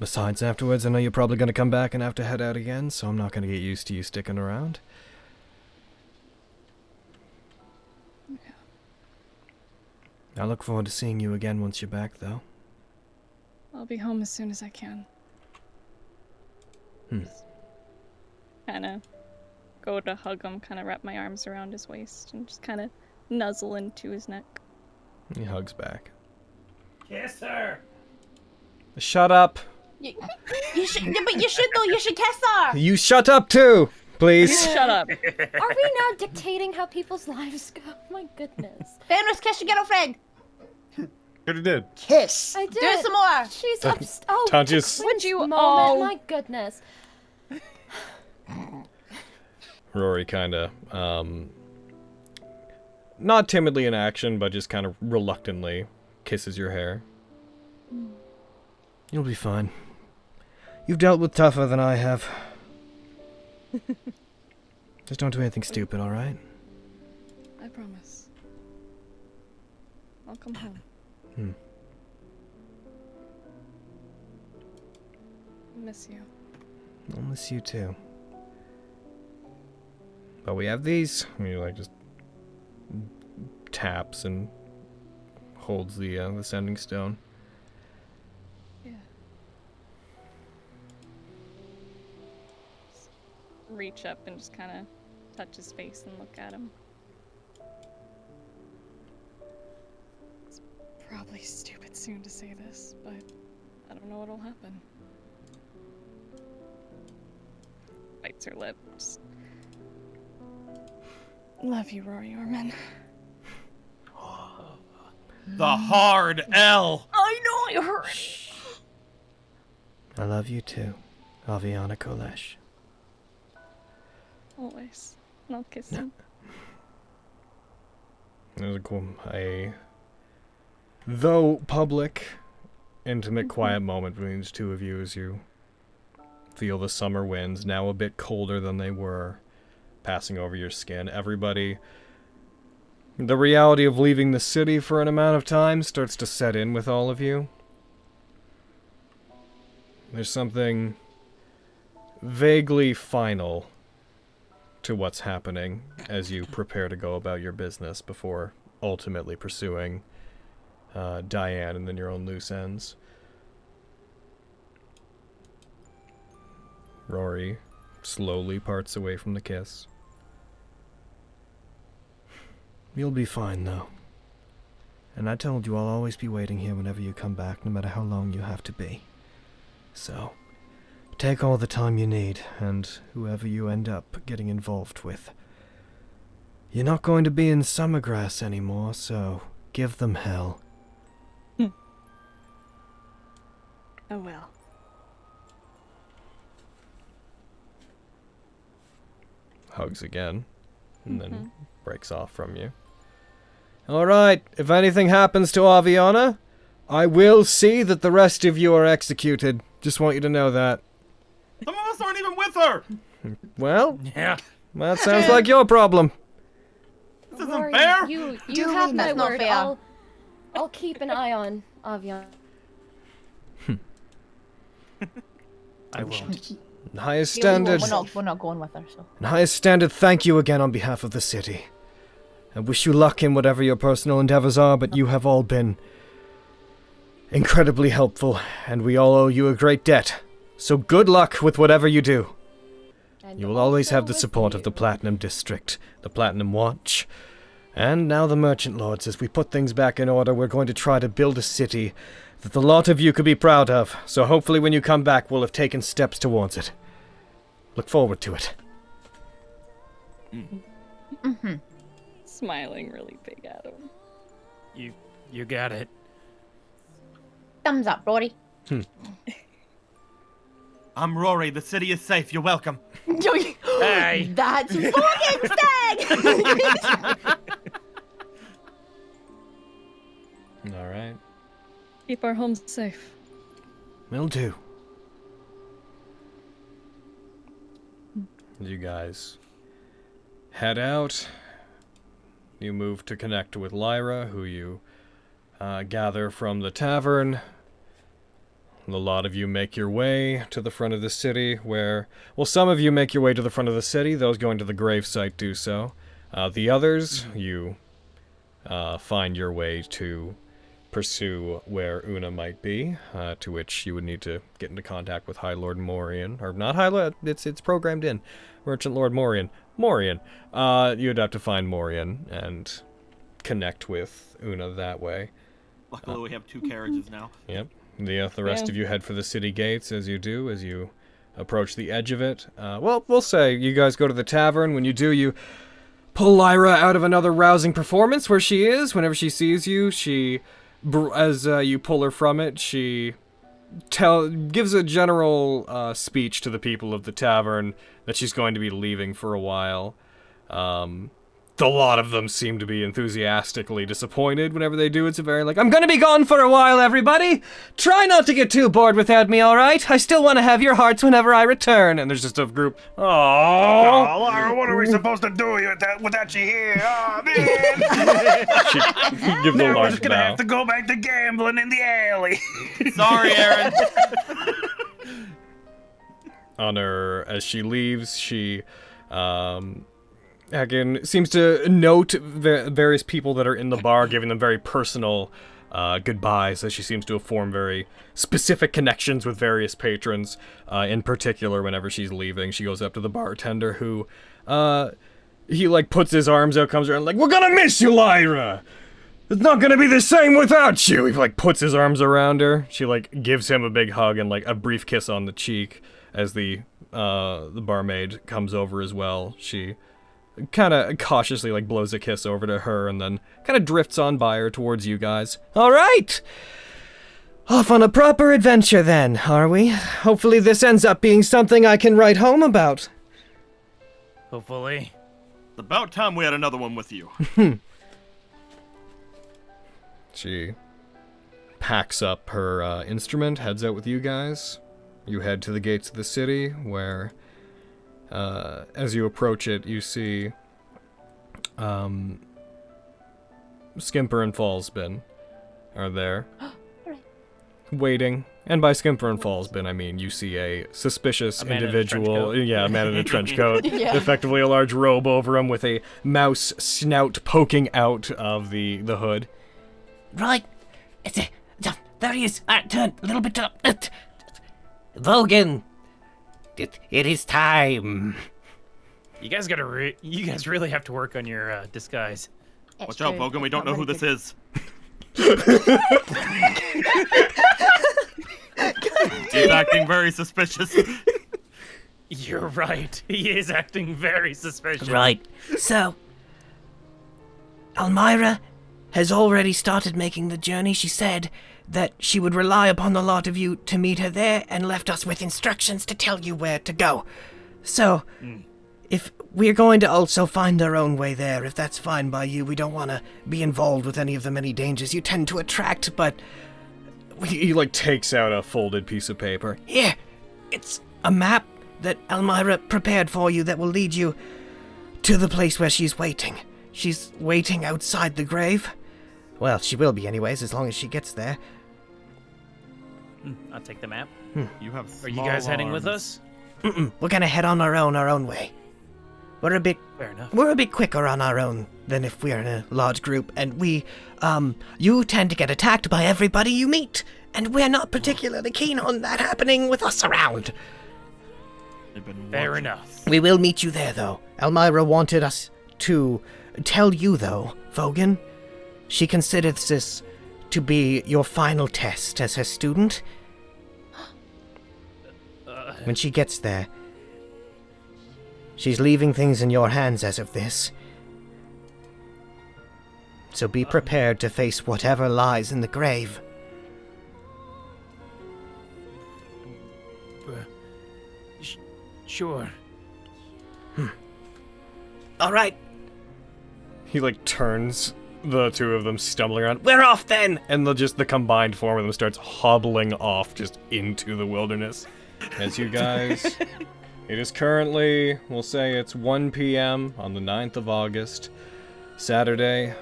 Besides, afterwards, I know you're probably going to come back and have to head out again, so I'm not going to get used to you sticking around. Yeah. I look forward to seeing you again once you're back, though. I'll be home as soon as I can. Kinda go to hug him, kinda wrap my arms around his waist, and just kinda nuzzle into his neck. He hugs back. Kiss her. Shut up! You should, but you should though. You should kiss her. You shut up too, please. Shut up. Are we now dictating how people's lives go? My goodness. Fenris, kiss your girlfriend. Already did. Kiss. I did. Do it some more. She's up. Oh, Tantia's- the Would cringe you moment. all- My goodness. Rory kinda, not timidly in action, but just kind of reluctantly kisses your hair. You'll be fine. You've dealt with tougher than I have. Just don't do anything stupid, alright? I promise. I'll come home. Miss you. I'll miss you too. But we have these. He like just taps and holds the sending stone. Yeah. Just reach up and just kind of touch his face and look at him. It's probably stupid soon to say this, but I don't know what'll happen. Bites her lip. Just... Love you, Rory Orman. The hard L. I know it hurt. I love you too, Aviana Kolesh. Always. And I'll kiss him. There's though public, intimate, quiet moment between the two of you as you feel the summer winds, now a bit colder than they were, passing over your skin. Everybody, the reality of leaving the city for an amount of time starts to set in with all of you. There's something vaguely final to what's happening as you prepare to go about your business before ultimately pursuing Diane and then your own loose ends. Rory slowly parts away from the kiss. You'll be fine, though. And I told you I'll always be waiting here whenever you come back, no matter how long you have to be. So, take all the time you need, and whoever you end up getting involved with. You're not going to be in Summergrass anymore, so give them hell. Oh well. Hugs again, and then breaks off from you. Alright, if anything happens to Aviana, I will see that the rest of you are executed. Just want you to know that. Some of us aren't even with her! Well, Yeah. that sounds like your problem. This isn't Rory, fair! You Do have mean my that's not word. fair. I'll keep an eye on Aviana. I won't. Highest Yeah, standard. we're not going with her, so. And highest standard, thank you again on behalf of the city. I wish you luck in whatever your personal endeavors are, but you have all been incredibly helpful, and we all owe you a great debt. So good luck with whatever you do. And You will always also have the with support of you. the Platinum District, the Platinum Watch, and now the Merchant Lords. As we put things back in order, we're going to try to build a city that the lot of you could be proud of. So hopefully when you come back, we'll have taken steps towards it. Look forward to it. Smiling really big at him. You got it. Thumbs up, Rory. I'm Rory, the city is safe, you're welcome. Hey. That's fucking stag! Alright. Keep our homes safe. Will do. You guys head out. You move to connect with Lyra, who you gather from the tavern. A lot of you make your way to the front of the city, where... Well, some of you make your way to the front of the city. Those going to the gravesite do so. The others, you find your way to pursue where Una might be, to which you would need to get into contact with High Lord Morian. Or not High Lord, it's programmed in. Merchant Lord Morian. Morian. You'd have to find Morian and connect with Una that way. Luckily we have 2 carriages now. Yep. The rest of you head for the city gates as you approach the edge of it. Well, we'll say you guys go to the tavern. When you do, you pull Lyra out of another rousing performance where she is. Whenever she sees you, as you pull her from it, she gives a general speech to the people of the tavern that she's going to be leaving for a while. A lot of them seem to be enthusiastically disappointed whenever they do. It's a very I'm gonna be gone for a while, everybody! Try not to get too bored without me, alright? I still want to have your hearts whenever I return. And there's just a group, Oh, Lyra, what are we supposed to do without you here? Oh, man! she gives a We're large just gonna bow. have to go back to gambling in the alley. Sorry, Aaron. On her, as she leaves, she, again, seems to note various people that are in the bar, giving them very personal goodbyes, as she seems to have formed very specific connections with various patrons. In particular, whenever she's leaving, she goes up to the bartender who, he, puts his arms out, comes around, we're gonna miss you, Lyra! It's not gonna be the same without you! He, puts his arms around her. She, gives him a big hug and, a brief kiss on the cheek as the barmaid comes over as well. She kind of cautiously blows a kiss over to her and then kind of drifts on by her towards you guys. All right, off on a proper adventure then, are we? Hopefully this ends up being something I can write home about. Hopefully. It's about time we had another one with you. She packs up her instrument, heads out with you guys. You head to the gates of the city, where, as you approach it, you see Skimper and Fallsbin are there, waiting. And by Skimper and Fallsbin, I mean you see a suspicious individual. Yeah, a man in a trench coat. Yeah. Effectively a large robe over him with a mouse snout poking out of the hood. Right. There he is. Turn a little bit up. Vogan. It is time. You guys you guys really have to work on your disguise. Watch out, Vogan, we don't know who this is. He's acting very suspicious. You're right. He is acting very suspicious. Right. So, Elmira has already started making the journey. She said that she would rely upon the lot of you to meet her there and left us with instructions to tell you where to go. So, if we're going to also find our own way there, if that's fine by you, we don't want to be involved with any of the many dangers you tend to attract, but... He takes out a folded piece of paper. Here, it's a map that Elmira prepared for you that will lead you to the place where she's waiting. She's waiting outside the grave. Well, she will be anyways, as long as she gets there. I'll take the map. You have Are you guys heading with arms. us? We're gonna head on our own way. We're a bit quicker on our own than if we're in a large group, and you tend to get attacked by everybody you meet, and we're not particularly keen on that happening with us around. Fair enough. We will meet you there, though. Elmira wanted us to tell you, though, Vogan, she considers this to be your final test as her student. When she gets there, she's leaving things in your hands as of this. So be prepared to face whatever lies in the grave. Sure. All right. He turns the two of them stumbling around. We're off then! And the combined form of them starts hobbling off just into the wilderness. As you guys... It is currently, we'll say it's 1 p.m. on the 9th of August, Saturday.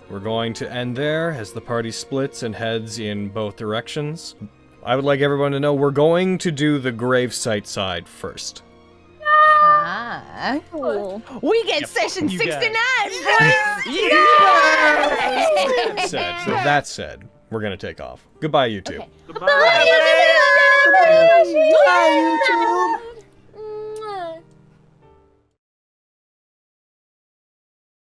We're going to end there as the party splits and heads in both directions. I would like everyone to know we're going to do the gravesite side first. Ah. Cool. We get session you 69, boys! So that said, we're going to take off. Goodbye, you two. Bye,